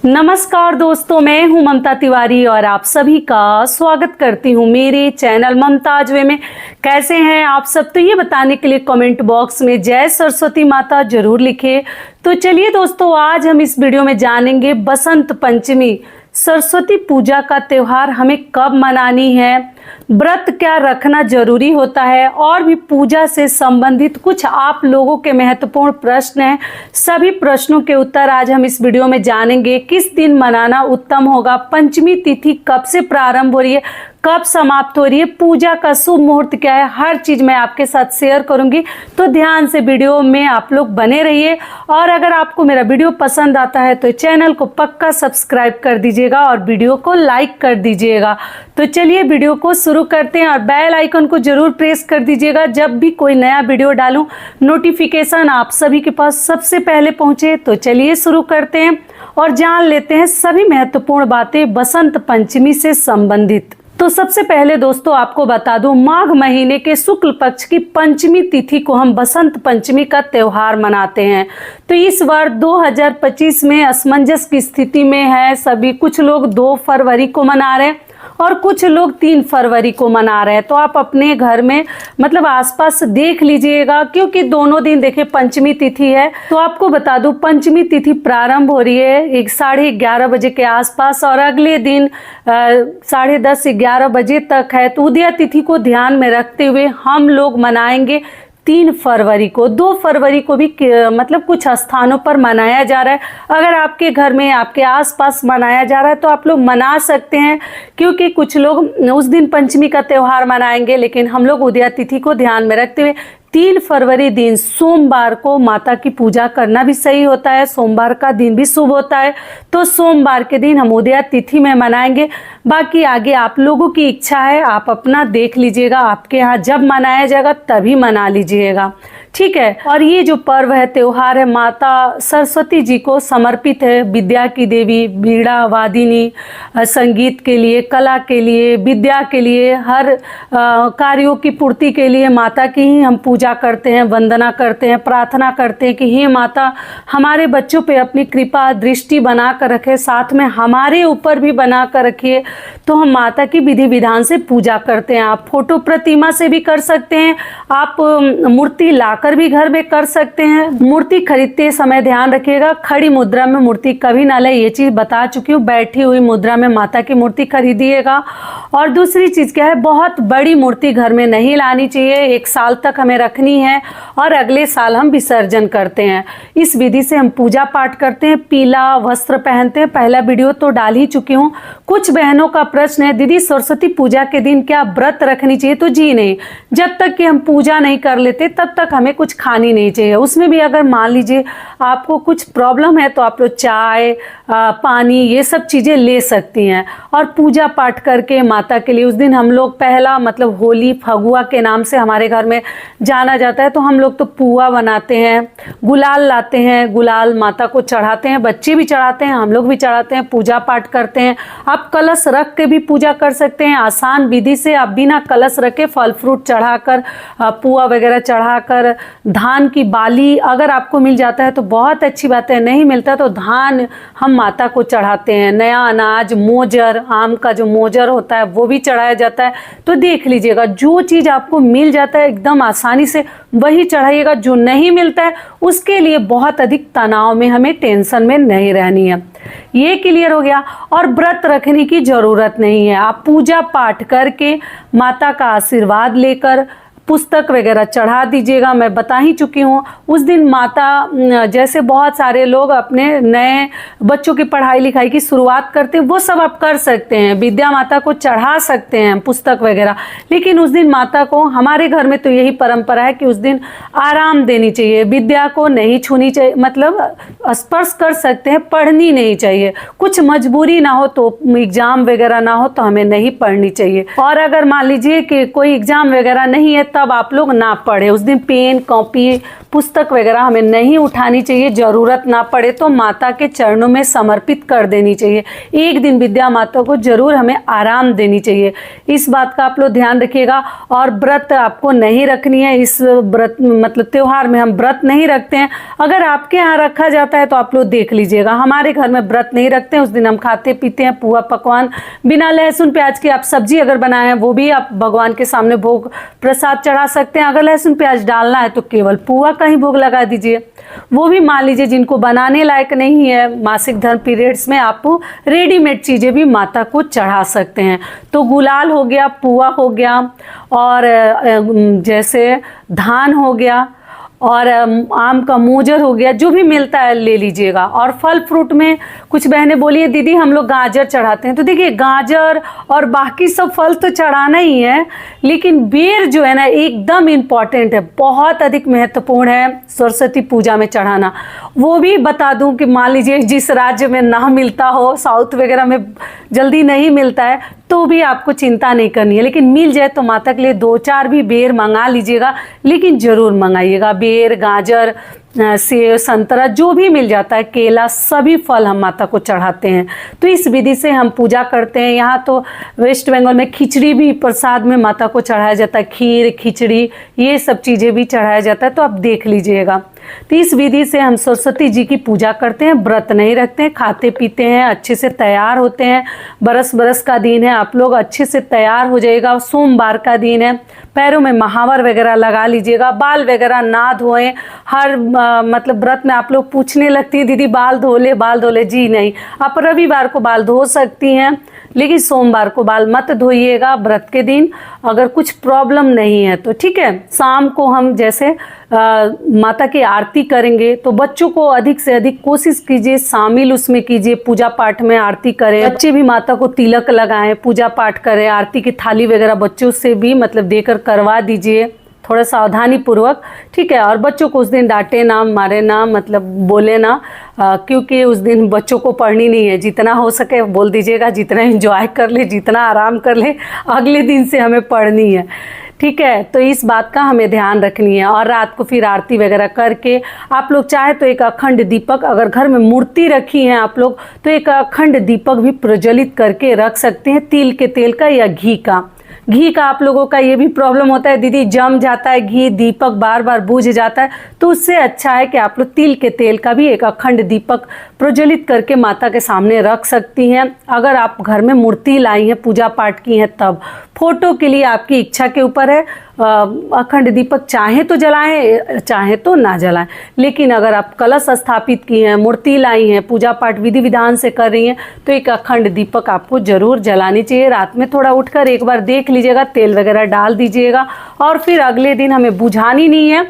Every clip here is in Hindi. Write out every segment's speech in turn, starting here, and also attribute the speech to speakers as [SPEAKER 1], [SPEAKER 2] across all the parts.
[SPEAKER 1] नमस्कार दोस्तों, मैं हूं ममता तिवारी और आप सभी का स्वागत करती हूं मेरे चैनल ममताज वे में। कैसे हैं आप सब? तो ये बताने के लिए कमेंट बॉक्स में जय सरस्वती माता जरूर लिखें। तो चलिए दोस्तों, आज हम इस वीडियो में जानेंगे बसंत पंचमी सरस्वती पूजा का त्यौहार हमें कब मनानी है, व्रत क्या रखना जरूरी होता है, और भी पूजा से संबंधित कुछ आप लोगों के महत्वपूर्ण प्रश्न हैं। सभी प्रश्नों के उत्तर आज हम इस वीडियो में जानेंगे। किस दिन मनाना उत्तम होगा, पंचमी तिथि कब से प्रारंभ हो रही है, कब समाप्त हो रही है, पूजा का शुभ मुहूर्त क्या है, हर चीज मैं आपके साथ शेयर करूंगी। तो ध्यान से वीडियो में आप लोग बने रहिए। और अगर आपको मेरा वीडियो पसंद आता है तो चैनल को पक्का सब्सक्राइब कर दीजिएगा और वीडियो को लाइक कर दीजिएगा। तो चलिए वीडियो को शुरू करते हैं और बेल आइकन को जरूर प्रेस कर दीजिएगा। जब भी कोई नया वीडियो डालूं नोटिफिकेशन आप सभी के पास सबसे पहले पहुंचे। तो चलिए शुरू करते हैं और जान लेते हैं सभी महत्वपूर्ण बातें बसंत पंचमी से संबंधित। तो सबसे पहले दोस्तों आपको बता दूं, माघ महीने के शुक्ल पक्ष की पंचमी तिथि को हम बसंत पंचमी का त्यौहार मनाते हैं। तो इस बार 2025 में असमंजस की स्थिति में है सभी। कुछ लोग 2 फरवरी को मना रहे हैं और कुछ लोग 3 फरवरी को मना रहे हैं। तो आप अपने घर में मतलब आसपास देख लीजिएगा, क्योंकि दोनों दिन देखिए पंचमी तिथि है। तो आपको बता दूं, पंचमी तिथि प्रारंभ हो रही है 11:30 बजे के आसपास और अगले दिन 10:30-11 बजे तक है। तो उदया तिथि को ध्यान में रखते हुए हम लोग मनाएंगे 3 फरवरी को। 2 फरवरी को भी मतलब कुछ स्थानों पर मनाया जा रहा है। अगर आपके घर में आपके आसपास मनाया जा रहा है तो आप लोग मना सकते हैं, क्योंकि कुछ लोग उस दिन पंचमी का त्यौहार मनाएंगे, लेकिन हम लोग उदया तिथि को ध्यान में रखते हुए 3 फरवरी दिन सोमवार को माता की पूजा करना भी सही होता है। सोमवार का दिन भी शुभ होता है। तो सोमवार के दिन हम उदया तिथि में मनाएंगे। बाकी आगे आप लोगों की इच्छा है, आप अपना देख लीजिएगा, आपके यहाँ जब मनाया जाएगा तभी मना लीजिएगा, ठीक है। और ये जो पर्व है, त्यौहार है, माता सरस्वती जी को समर्पित है। विद्या की देवी, वीणा वादिनी, संगीत के लिए, कला के लिए, विद्या के लिए, हर कार्यों की पूर्ति के लिए माता की ही हम पूजा करते हैं, वंदना करते हैं, प्रार्थना करते हैं कि हे माता हमारे बच्चों पे अपनी कृपा दृष्टि बना कर रखे, साथ में हमारे ऊपर भी बना कर रखिए। तो हम माता की विधि विधान से पूजा करते हैं। आप फोटो प्रतिमा से भी कर सकते हैं, आप मूर्ति लाकर भी घर में कर सकते हैं। मूर्ति खरीदते समय ध्यान रखिएगा, खड़ी मुद्रा में मूर्ति कभी ना ले, ये चीज बता चुकी हूँ। बैठी हुई मुद्रा में माता की मूर्ति खरीदिएगा। और दूसरी चीज क्या है, बहुत बड़ी मूर्ति घर में नहीं लानी चाहिए। 1 साल तक हमें रखनी है और अगले साल हम विसर्जन करते हैं। इस विधि से हम पूजा पाठ करते हैं। पीला वस्त्र पहनते हैं, पहला वीडियो तो डाल ही चुकी हूँ। कुछ बहनों का प्रश्न है, दीदी सरस्वती पूजा के दिन क्या व्रत रखनी चाहिए? तो जी नहीं, जब तक कि हम पूजा नहीं कर लेते तब तक हमें कुछ खानी नहीं चाहिए। उसमें भी अगर मान लीजिए आपको कुछ प्रॉब्लम है तो आप लोग चाय पानी ये सब चीज़ें ले सकती हैं। और पूजा पाठ करके माता के लिए उस दिन हम लोग पहला मतलब होली फगुआ के नाम से हमारे घर में जाना जाता है। तो हम लोग तो पुआ बनाते हैं, गुलाल लाते हैं, गुलाल माता को चढ़ाते हैं, बच्चे भी चढ़ाते हैं, हम लोग भी चढ़ाते हैं, पूजा पाठ करते हैं। आप कलश रख के भी पूजा कर सकते हैं। आसान विधि से आप बिना कलश रखे फल फ्रूट चढ़ाकर, पुआ वगैरह चढ़ाकर, धान की बाली अगर आपको मिल जाता है तो बहुत अच्छी बात है, नहीं मिलता तो धान हम माता को चढ़ाते हैं। नया अनाज, मोजर, आम का जो मोजर होता है वो भी चढ़ाया जाता है। तो देख लीजिएगा, जो चीज़ आपको मिल जाता है एकदम आसानी से वही चढ़ाइएगा। जो नहीं मिलता है उसके लिए बहुत अधिक तनाव में, हमें टेंशन में नहीं रहनी है। ये क्लियर हो गया। और व्रत रखने की जरूरत नहीं है, आप पूजा पाठ करके माता का आशीर्वाद लेकर पुस्तक वगैरह चढ़ा दीजिएगा। मैं बता ही चुकी हूँ उस दिन माता, जैसे बहुत सारे लोग अपने नए बच्चों की पढ़ाई लिखाई की शुरुआत करते हैं, वो सब आप कर सकते हैं। विद्या माता को चढ़ा सकते हैं पुस्तक वगैरह, लेकिन उस दिन माता को, हमारे घर में तो यही परंपरा है कि उस दिन आराम देनी चाहिए। विद्या को नहीं छूनी चाहिए, मतलब स्पर्श कर सकते हैं, पढ़नी नहीं चाहिए। कुछ मजबूरी ना हो तो, एग्जाम वगैरह ना हो तो हमें नहीं पढ़नी चाहिए। और अगर मान लीजिए कि कोई एग्जाम वगैरह नहीं है तब आप लोग ना पढ़े। उस दिन पेन कॉपी पुस्तक वगैरह हमें नहीं उठानी चाहिए, ज़रूरत ना पड़े तो माता के चरणों में समर्पित कर देनी चाहिए। एक दिन विद्या माता को जरूर हमें आराम देनी चाहिए, इस बात का आप लोग ध्यान रखिएगा। और व्रत आपको नहीं रखनी है, इस व्रत मतलब त्यौहार में हम व्रत नहीं रखते हैं। अगर आपके यहाँ रखा जाता है तो आप लोग देख लीजिएगा, हमारे घर में व्रत नहीं रखते हैं। उस दिन हम खाते पीते हैं पुआ पकवान, बिना लहसुन प्याज की आप सब्जी अगर बनाए हैं वो भी आप भगवान के सामने भोग प्रसाद चढ़ा सकते हैं। अगर लहसुन प्याज डालना है तो केवल पुआ का ही भोग लगा दीजिए, वो भी मान लीजिए जिनको बनाने लायक नहीं है मासिक धर्म पीरियड्स में, आप रेडीमेड चीज़ें भी माता को चढ़ा सकते हैं। तो गुलाल हो गया, पुआ हो गया, और जैसे धान हो गया, और आम का मोजर हो गया, जो भी मिलता है ले लीजिएगा। और फल फ्रूट में कुछ बहनें बोलिए दीदी हम लोग गाजर चढ़ाते हैं, तो देखिए गाजर और बाकी सब फल तो चढ़ाना ही है, लेकिन बेर जो है ना एकदम इम्पॉर्टेंट है, बहुत अधिक महत्वपूर्ण है सरस्वती पूजा में चढ़ाना। वो भी बता दूं कि मान लीजिए जिस राज्य में ना मिलता हो, साउथ वगैरह में जल्दी नहीं मिलता है, तो भी आपको चिंता नहीं करनी है, लेकिन मिल जाए तो माता के लिए 2-4 भी बेर मंगा लीजिएगा, लेकिन ज़रूर मंगाइएगा। बेर, गाजर, सेब, संतरा जो भी मिल जाता है, केला, सभी फल हम माता को चढ़ाते हैं। तो इस विधि से हम पूजा करते हैं। यहाँ तो वेस्ट बंगाल में खिचड़ी भी प्रसाद में माता को चढ़ाया जाता है, खीर, खिचड़ी, ये सब चीज़ें भी चढ़ाया जाता है, तो आप देख लीजिएगा। तो इस विधि से हम सरस्वती जी की पूजा करते हैं, व्रत नहीं रखते हैं, खाते पीते हैं, अच्छे से तैयार होते हैं। बरस का दिन है, आप लोग अच्छे से तैयार हो जाइएगा। सोमवार का दिन है, पैरों में महावर वगैरह लगा लीजिएगा, बाल वगैरह ना धोएं। हर मतलब व्रत में आप लोग पूछने लगती है दीदी बाल धो ले, जी नहीं, आप रविवार को बाल धो सकती हैं, लेकिन सोमवार को बाल मत धोइएगा व्रत के दिन, अगर कुछ प्रॉब्लम नहीं है तो, ठीक है। शाम को हम जैसे माता की आरती करेंगे, तो बच्चों को अधिक से अधिक कोशिश कीजिए शामिल उसमें कीजिए, पूजा पाठ में आरती करें। बच्चे भी माता को तिलक लगाएं, पूजा पाठ करें, आरती की थाली वगैरह बच्चों से भी मतलब देकर करवा दीजिए, थोड़ा सावधानी पूर्वक, ठीक है। और बच्चों को उस दिन डांटे ना, मारे ना, मतलब बोले ना, क्योंकि उस दिन बच्चों को पढ़नी नहीं है। जितना हो सके बोल दीजिएगा, जितना एंजॉय कर ले, जितना आराम कर ले, अगले दिन से हमें पढ़नी है, ठीक है। तो इस बात का हमें ध्यान रखनी है। और रात को फिर आरती वगैरह करके आप लोग चाहे तो एक अखंड दीपक, अगर घर में मूर्ति रखी है आप लोग, तो एक अखंड दीपक भी प्रज्वलित करके रख सकते हैं, तिल के तेल का या घी का। घी का आप लोगों का ये भी प्रॉब्लम होता है दीदी जम जाता है घी, दीपक बार बार बुझ जाता है, तो उससे अच्छा है कि आप लोग तिल के तेल का भी एक अखंड दीपक प्रज्वलित करके माता के सामने रख सकती हैं। अगर आप घर में मूर्ति लाई हैं, पूजा पाठ की हैं, तब फोटो के लिए आपकी इच्छा के ऊपर है, अखंड दीपक चाहे तो जलाएं, चाहे तो ना जलाएं। लेकिन अगर आप कलश स्थापित की हैं, मूर्ति लाई हैं, पूजा पाठ विधि विधान से कर रही हैं, तो एक अखंड दीपक आपको जरूर जलानी चाहिए। रात में थोड़ा उठकर एक बार देख लीजिएगा, तेल वगैरह डाल दीजिएगा, और फिर अगले दिन हमें बुझानी नहीं है।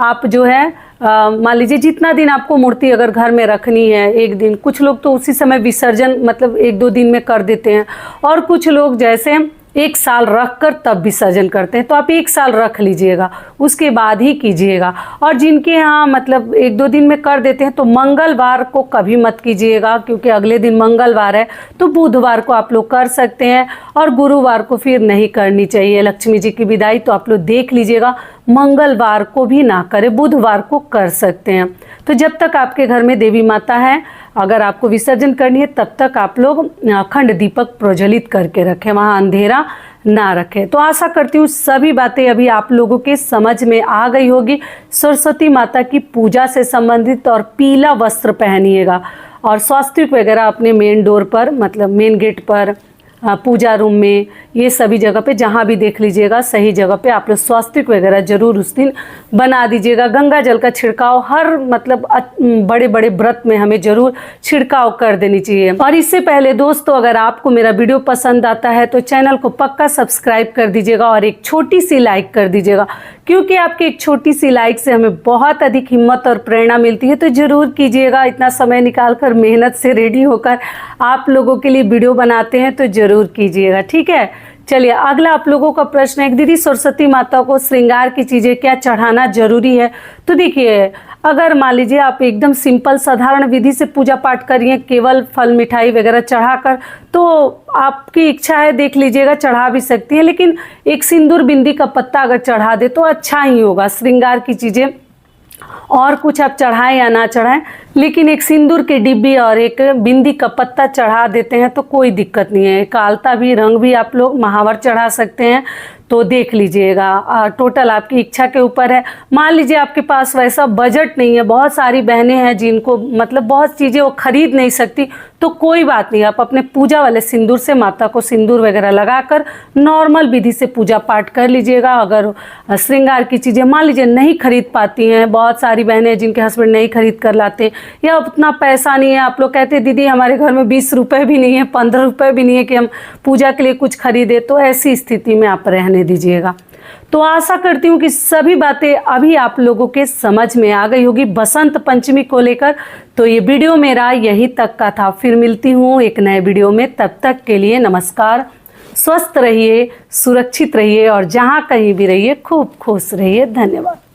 [SPEAKER 1] आप जो है मान लीजिए जितना दिन आपको मूर्ति अगर घर में रखनी है, एक दिन, कुछ लोग तो उसी समय विसर्जन मतलब 1-2 दिन में कर देते हैं, और कुछ लोग जैसे 1 साल रख कर तब विसर्जन करते हैं, तो आप 1 साल रख लीजिएगा, उसके बाद ही कीजिएगा। और जिनके यहाँ मतलब 1-2 दिन में कर देते हैं, तो मंगलवार को कभी मत कीजिएगा, क्योंकि अगले दिन मंगलवार है। तो बुधवार को आप लोग कर सकते हैं, और गुरुवार को फिर नहीं करनी चाहिए, लक्ष्मी जी की विदाई। तो आप लोग देख लीजिएगा, मंगलवार को भी ना करें, बुधवार को कर सकते हैं। तो जब तक आपके घर में देवी माता है, अगर आपको विसर्जन करनी है, तब तक आप लोग अखंड दीपक प्रज्वलित करके रखें, वहाँ अंधेरा ना रखें। तो आशा करती हूँ सभी बातें अभी आप लोगों के समझ में आ गई होगी। सरस्वती माता की पूजा से संबंधित, और पीला वस्त्र पहनिएगा, और स्वास्तिक वगैरह अपने मेन डोर पर, मतलब मेन गेट पर, पूजा रूम में, ये सभी जगह पे जहाँ भी देख लीजिएगा सही जगह पे आप लोग स्वास्तिक वगैरह जरूर उस दिन बना दीजिएगा। गंगा जल का छिड़काव हर मतलब बड़े बड़े व्रत में हमें जरूर छिड़काव कर देनी चाहिए। और इससे पहले दोस्तों, अगर आपको मेरा वीडियो पसंद आता है तो चैनल को पक्का सब्सक्राइब कर दीजिएगा, और एक छोटी सी लाइक कर दीजिएगा, क्योंकि आपकी एक छोटी सी लाइक से हमें बहुत अधिक हिम्मत और प्रेरणा मिलती है। तो ज़रूर कीजिएगा, इतना समय निकाल कर मेहनत से रेडी होकर आप लोगों के लिए वीडियो बनाते हैं, तो ज़रूर कीजिएगा, ठीक है। चलिए अगला आप लोगों का प्रश्न है, दीदी सरस्वती माता को श्रृंगार की चीज़ें क्या चढ़ाना जरूरी है? तो देखिए, अगर मान लीजिए आप एकदम सिंपल साधारण विधि से पूजा पाठ करिए, केवल फल मिठाई वगैरह चढ़ाकर, तो आपकी इच्छा है, देख लीजिएगा, चढ़ा भी सकती हैं। लेकिन एक सिंदूर बिंदी का पत्ता अगर चढ़ा दे तो अच्छा ही होगा। श्रृंगार की चीज़ें और कुछ आप चढ़ाएं या ना चढ़ाएं, लेकिन एक सिंदूर की डिब्बी और एक बिंदी का पत्ता चढ़ा देते हैं तो कोई दिक्कत नहीं है। एक आलता भी, रंग भी आप लोग महावर चढ़ा सकते हैं, तो देख लीजिएगा। टोटल आपकी इच्छा के ऊपर है। मान लीजिए आपके पास वैसा बजट नहीं है, बहुत सारी बहनें हैं जिनको मतलब बहुत चीज़ें वो खरीद नहीं सकती, तो कोई बात नहीं, आप अपने पूजा वाले सिंदूर से माता को सिंदूर वगैरह लगाकर नॉर्मल विधि से पूजा पाठ कर लीजिएगा। अगर श्रृंगार की चीज़ें मान लीजिए नहीं खरीद पाती हैं, बहुत सारी बहनें जिनके हस्बैंड नहीं खरीद कर लाते, या उतना पैसा नहीं है, आप लोग कहते हैं दीदी हमारे घर में 20 रुपये भी नहीं है, 15 रुपये भी नहीं है कि हम पूजा के लिए कुछ खरीदे, तो ऐसी स्थिति में आप रहने दीजिएगा। तो आशा करती हूँ कि सभी बातें अभी आप लोगों के समझ में आ गई होगी बसंत पंचमी को लेकर। तो ये वीडियो मेरा यहीं तक का था, फिर मिलती हूँ एक नए वीडियो में। तब तक के लिए नमस्कार। स्वस्थ रहिए, सुरक्षित रहिए और जहाँ कहीं भी रहिए खूब खुश रहिए। धन्यवाद।